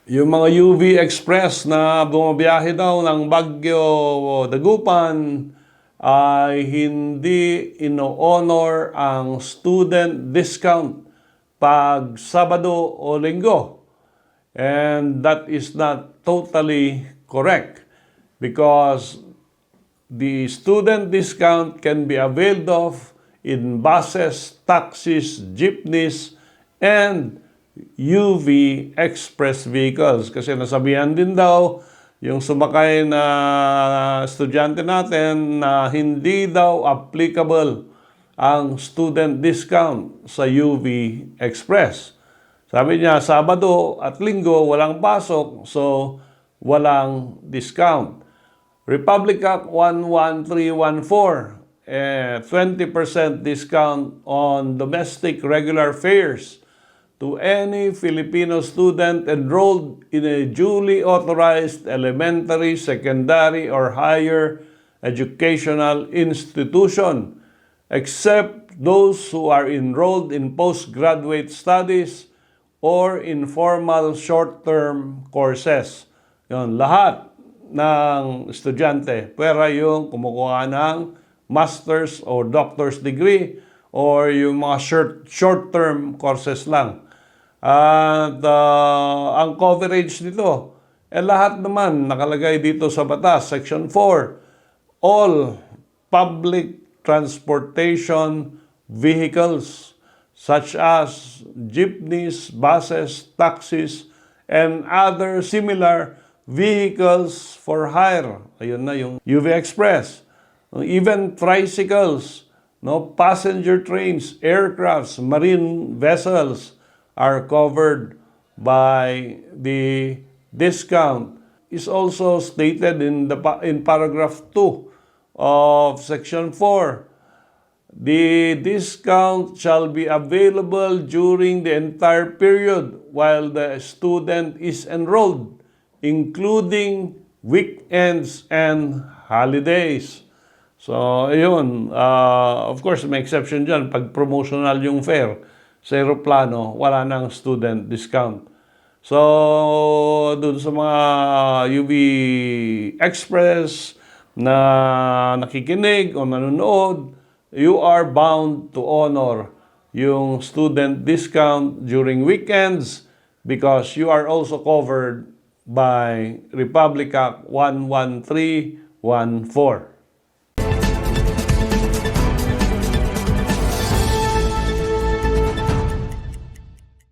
Yung mga UV Express na bumabiyahe daw ng Baguio, Dagupan ay hindi ino-honor ang student discount pag Sabado o Linggo. And that is not totally correct because the student discount can be availed of in buses, taxis, jeepneys, and UV express vehicles. Kasi nasabihan din daw yung sumakay na estudyante natin na hindi daw applicable ang student discount sa UV express. Sabi niya, Sabado at Linggo walang pasok, so walang discount. Republic Act 11314, 20% discount on domestic regular fares to any Filipino student enrolled in a duly authorized elementary, secondary, or higher educational institution, except those who are enrolled in postgraduate studies or informal short-term courses. Yun, lahat ng estudyante, pwera yung kumukuha ng master's or doctor's degree or yung mga short-term courses lang. At ang coverage nito, lahat naman nakalagay dito sa batas, Section 4, all public transportation vehicles such as jeepneys, buses, taxis, and other similar vehicles for hire. Ayun na yung UV Express. Even tricycles, no, passenger trains, aircrafts, marine vessels are covered by the discount. Is also stated in paragraph 2 of section 4. The discount shall be available during the entire period while the student is enrolled, including weekends and holidays. So, ayun. Of course, may exception dyan. Pag promotional yung fare sa aeroplano, wala nang student discount. So, dun sa mga UV Express na nakikinig o nanonood, you are bound to honor yung student discount during weekends because you are also covered by Republic Act 11314.